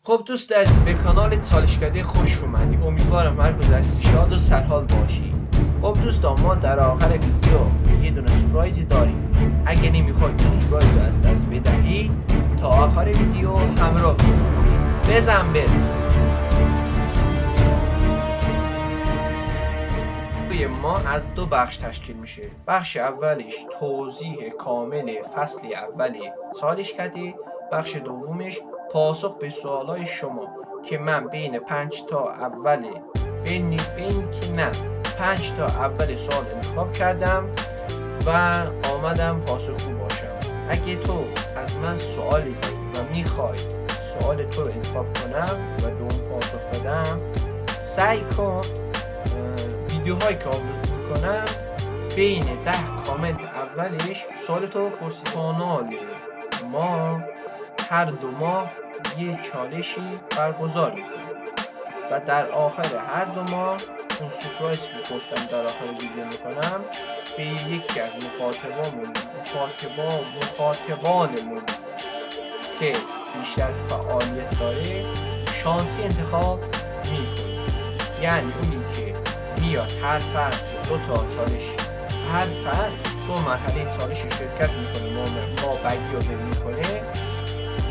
خب دوست عزیز، به کانال چالشکده خوش اومدی. امیدوارم هر کجا هستی شاد و سرحال باشی. خب دوستان، ما در آخر ویدیو یه دونه سورپرایزی داریم. اگه نمیخوای تو سورپرایز رو از دست بدهی، تا آخر ویدیو همراه باش. بزن بریم. ما از دو بخش تشکیل میشه. بخش اولش توضیح کامل فصل اول چالشکده، بخش دومش پاسخ به سوالای شما که من بین 5 تا اول بین که نه 5 تا اول سوال انتخاب کردم و آمدم پاسخگو باشم. اگه تو از من سوالی داری و میخوای سوال تو رو انتخاب کنم و به اون پاسخ بدم، سعی کن ویدیوهایی که آپلود میکنم بین 10 کامنت اولش سوالتو بپرسی. کانال ما هر 2 ماه یه چالشی برگزار میکنه و در آخر هر 2 ماه اون سورپرایزی که گفتم در آخر ویدیو میکنم به یکی از مخاطبانمون که بیشتر فعالیت داره شانسی انتخاب میکنه. یعنی اونی که میاد هر فصل 2 تا چالش، هر فصل 2 مرحله چالش شرکت میکنه، ما بگی رو میکنه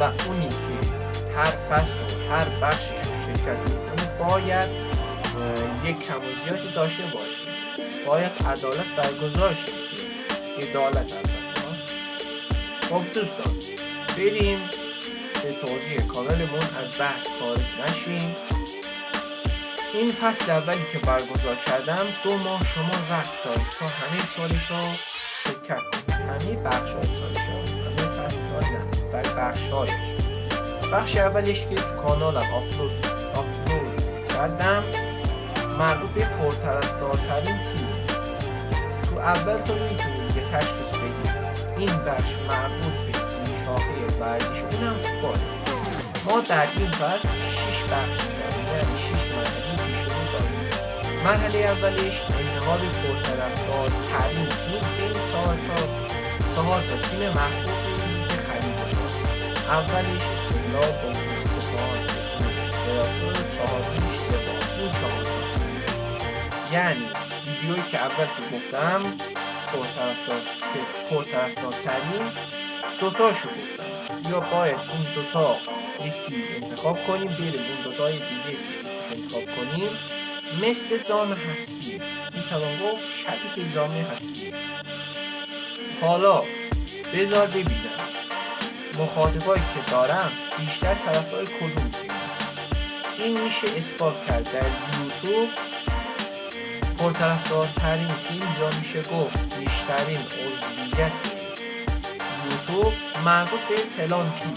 و اونی که هر فصل و هر بخشش رو شرکت میکنه باید یک کم و زیادی داشته باشه. باید عدالت برگزار شه. عدالت البته. خب دوستان، بریم به توضیح کانالمون، از بحث خارج نشیم. این فصل اولی که برگزار کردم 2 ماه شما وقت دارید تا همه سالش رو شرکت کنید. همه بخش های سالش رو، همه فصل ها نه، ولی بخش هایش. بخش اولش که تو کانالم آپلود کردم مربوط به پرطرفدارترین تیم. تو اول تو میتونید یه تشخیص بدید این بخش مربوط به تیم شاخه ورزش، اونم فوتبال. ما در این فصل 6 بخش داریم، یعنی 6 مرحله پیشرو داریم. مرحله اولش انتخاب پرطرفدارترین تیم بین 4 تا تیم محبوب لیگ خلیج فارس. اولش استقلال، دوم سپاهان، سوم تراکتور، چهارمیش سپاهان. این 4 تا. یعنی ویدیویی که اول که گفتم پرطرفدارترین 2 تاشو گفتم، یا باید اون 2 تا یکی انتخاب کنیم، بریم اون 2 تای دیگه که انتخاب کنیم. مثل جام حذفی، میتوان گفت شبیه جام حذفی. حالا بذار ببینم مخاطبایی که دارم بیشتر طرفدار کدوم تیم. این میشه اثبات کرد در یوتیوب. پرطرفدارترین تیم، یا میشه گفت بیشترین عضویت یوتیوب مربوط به فلان تیم.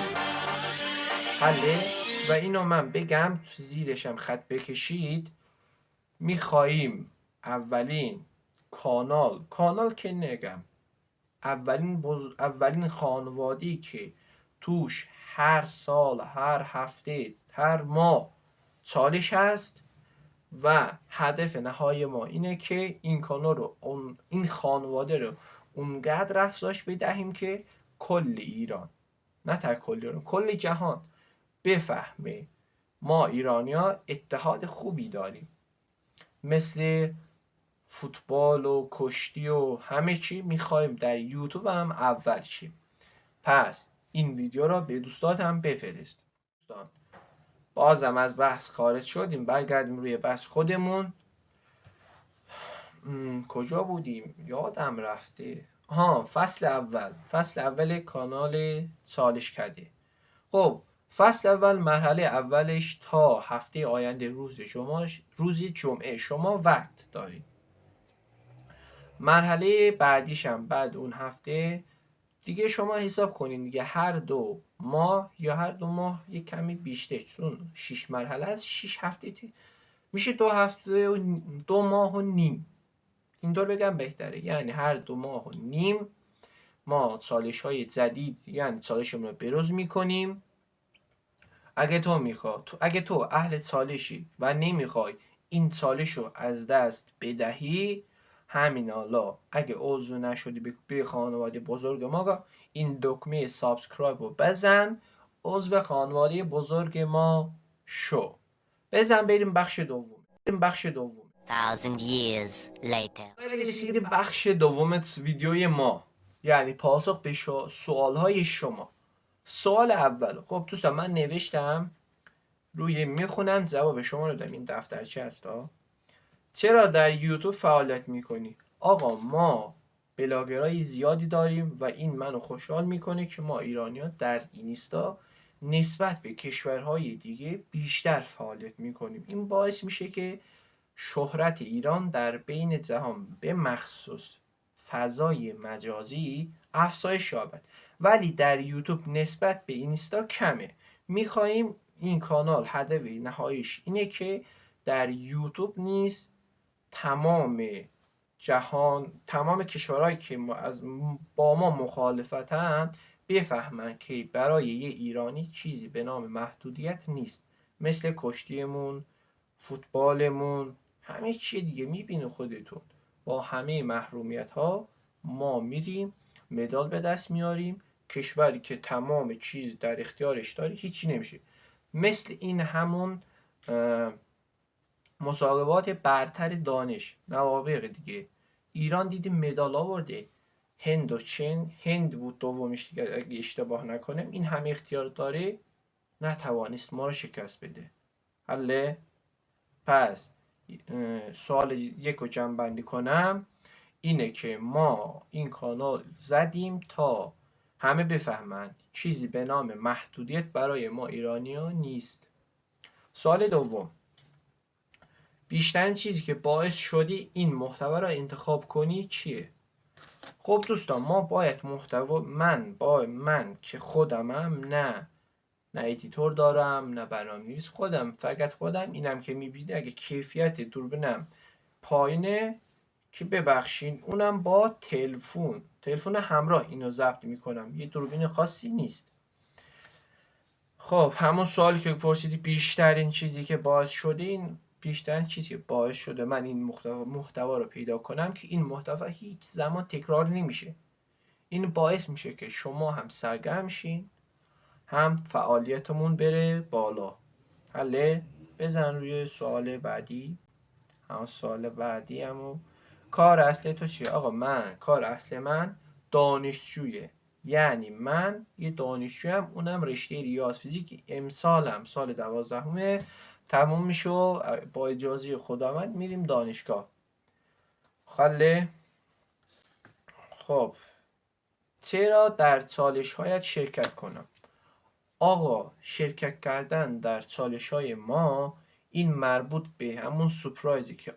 حله. و اینو من بگم تو زیرشم خط بکشید. میخواییم اولین کانال که نگم، اولین خانواده‌ای که توش هر سال، هر هفته، هر ماه چالش هست و هدف نهایی ما اینه که این کانال رو، این خانواده رو اونقدر افزایش بدهیم که کل ایران، نه تا کل ایران، کل جهان بفهمه ما ایرانیا اتحاد خوبی داریم. مثل فوتبال و کشتی و همه چی میخوایم در یوتیوب هم اول شیم. پس این ویدیو را به دوستاتم بفرست. دوستان، بازم از بحث خارج شدیم، برگردیم روی بحث خودمون. کجا بودیم؟ یادم رفته. فصل اول کانال چالشکده. خب فصل اول، مرحله اولش تا هفته آینده روز جمعه شما وقت دارید. مرحله بعدیش هم بعد اون هفته دیگه شما حساب کنین دیگه، هر 2 ماه یا هر 2 ماه یک کمی بیشتر، چون 6 مرحله از 6 هفته میشه 2 هفته و 2 ماه و نیم. اینطور بگم بهتره. یعنی هر 2 ماه و نیم ما چالش های جدید، یعنی چالشمون رو بروز میکنیم. اگه تو اهل چالشی و نمیخوای این چالش رو از دست بدهی، همین حالا اگه عضو نشدی به خانواده بزرگ ما، این دکمه سابسکرایب رو بزن. عضو خانواده بزرگ ما شو. بزن بریم بخش دوم. 1,000 years later. رسیدیم بخش دوم ویدیوی ما، یعنی پاسخ به سوالهای شما. سوال اول، خب دوستان من نوشتم روی میخونم جواب شما رو دارم، این دفترچه هستا. چرا در یوتیوب فعالیت میکنی؟ آقا ما بلاگرای زیادی داریم و این منو خوشحال میکنه که ما ایرانیان در اینستا نسبت به کشورهای دیگه بیشتر فعالیت میکنیم. این باعث میشه که شهرت ایران در بین جهان به مخصوص فضای مجازی افزایش یابد، ولی در یوتیوب نسبت به اینستا کمه. میخواییم این کانال هدف نهاییش اینه که در یوتیوب نیز تمام جهان، تمام کشورهایی که با ما مخالفتن بفهمن که برای یه ایرانی چیزی به نام محدودیت نیست، مثل کشتیمون، فوتبالمون، همه چی دیگه میبینه خودتون. با همه محرومیت ها ما میریم مدال به دست میاریم. کشوری که تمام چیز در اختیارش داره هیچی نمیشه. مثل این همون مسابقات برتر دانش نوابق دیگه، ایران دیدیم مدال آورده. هند و چین، هند بود دومیش دیگه اگه اشتباه نکنم، این همه اختیار داره نتوانست ما رو شکست بده. حله؟ پس سوال یک رو جمع کنم، اینه که ما این کانال زدیم تا همه بفهمند چیزی به نام محدودیت برای ما ایرانیان نیست. سوال دوم، بیشترین چیزی که باعث شدی این محتوا را انتخاب کنی چیه؟ خب دوستان ما باید محتوا، من که خودمم نه ادیتور دارم نه برنامه‌نویس، فقط خودم اینم که میبینی اگه کیفیت دوربینم پایینه که ببخشین، اونم با تلفن همراه اینو ضبط میکنم، یه دوربین خاصی نیست. خب همون سوالی که پرسیدی بیشترین چیزی که باعث شده من این محتوا رو پیدا کنم که این محتوا هیچ زمان تکرار نمیشه. این باعث میشه که شما هم سرگرم شین، هم فعالیتمون بره بالا. حله؟ بزن روی سوال بعدی. همون سوال بعدی همون کار اصلی تو چیه؟ آقا کار اصلی من دانشجویه، یعنی من یه دانشجویم، اونم رشته ریاض فیزیک. امسالم سال 12 تموم میشه و با اجازه خداوند میریم دانشگاه. خاله؟ خب چرا در چالش هایت شرکت کنم؟ آقا شرکت کردن در چالش های ما این مربوط به همون سپرایزی که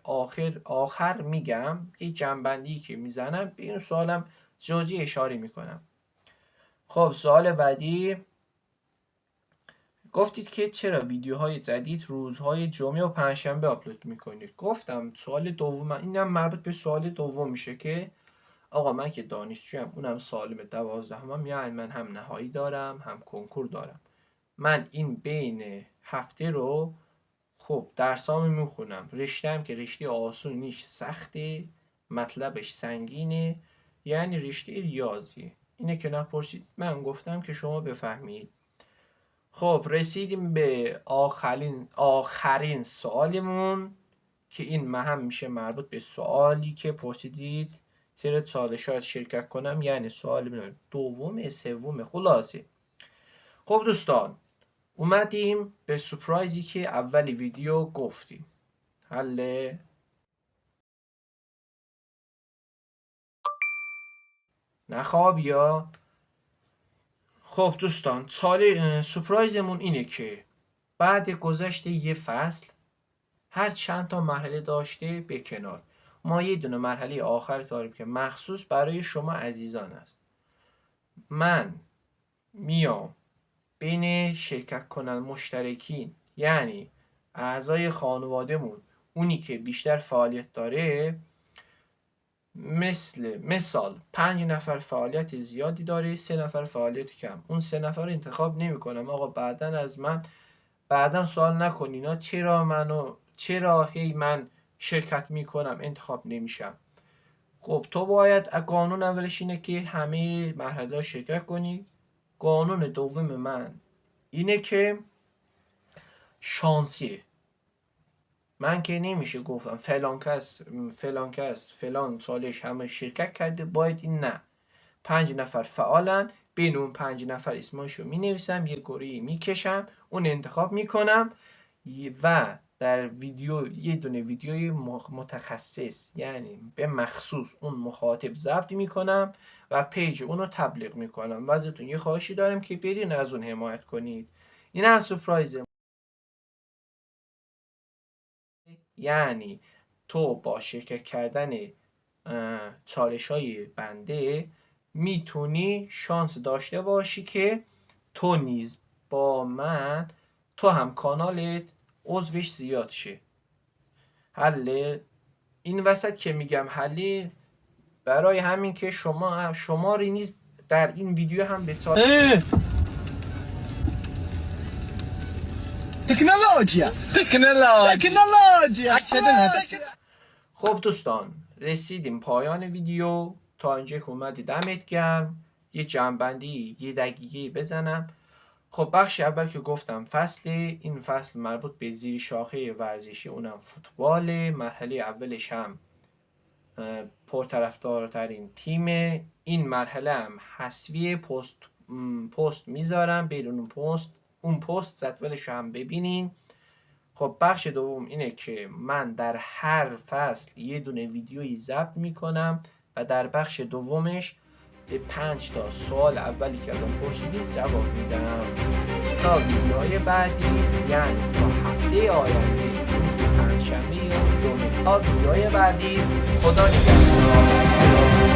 آخر میگم، یه جنبندی که میزنم به این سوالم جزئی اشاره میکنم. خب سوال بعدی، گفتید که چرا ویدیوهای جدید روزهای جمعه و پنجشنبه آپلود میکنید؟ گفتم سوال دوم، اینم مربوط به سوال دوم میشه که آقا من که دانشجویم، اونم سالم 12، یعنی من هم نهایی دارم هم کنکور دارم. من این بین هفته رو خب درسامو میخونم، رشته‌ام که رشته آسون نیست، سخته، مطلبش سنگینه، یعنی رشته ریاضیه. اینه که نپرسید، من گفتم که شما بفهمید. خب رسیدیم به آخرین سوالمون که این هم میشه مربوط به سوالی که پرسیدید چرا چالشات شرکت کنم، یعنی سوال دوم سوم خلاصه. خب دوستان اومدیم به سپرایزی که اولی ویدیو گفتیم. حله؟ نخواب یا؟ خب دوستان سپرایزمون اینه که بعد گذشت یه فصل هر چند تا مرحله داشته به کنار، ما یه دونه مرحله آخر داریم که مخصوص برای شما عزیزان است. من میام بین شرکت کنن مشترکین، یعنی اعضای خانوادهمون، اونی که بیشتر فعالیت داره، مثال 5 نفر فعالیت زیادی داره، 3 نفر فعالیت کم، اون 3 نفر رو انتخاب نمی کنم. آقا بعدا سوال نکنینا چرا هی من شرکت میکنم انتخاب نمیشم. خب تو باید قانون اولش اینه که همه مرحله شرکت کنی. قانون دوم من اینه که شانسیه. من که نمیشه گفتم فلان کس فلان چالش همه شرکت کرده باید این، نه. 5 نفر فعالن، بین اون 5 نفر اسمشو می نویسم، یه گروهی میکشم، اون انتخاب میکنم و در ویدیو یه دونه ویدیوی متخصص یعنی به مخصوص اون مخاطب ضبط میکنم و پیج اونو تبلیغ میکنم و ازتون یه خواهشی دارم که برین از اون حمایت کنید. این از سورپرایز. یعنی تو با شرکت کردن چالش های بنده میتونی شانس داشته باشی که تو نیز با من، تو هم کانالت عضوش زیاد شه. حله این وسط که میگم حله برای همین که شما ری نیز در این ویدیو هم به تکنولوژیا. خب دوستان، رسیدیم پایان ویدیو. تا اینجا که اومدی دمت گرم. یه جنبندی 1 دقیقه بزنم. خب بخش اول که گفتم این فصل مربوط به زیر شاخه ورزشی اونم فوتبال. مرحله اولش هم پرطرفدارترین تیم. این مرحله هم حذفی پست میذارم، بدون اون پست جدولش هم ببینین. خب بخش دوم اینه که من در هر فصل یه دونه ویدیویی ضبط میکنم و در بخش دومش به 5 تا سوال اولی که ازم پرسیدید جواب میدم. تا ویدیوهای بعدی، یعنی تا هفته آینده روز پنجشنبه یا جمعه، تا ویدیوهای بعدی، خدا نگهدار.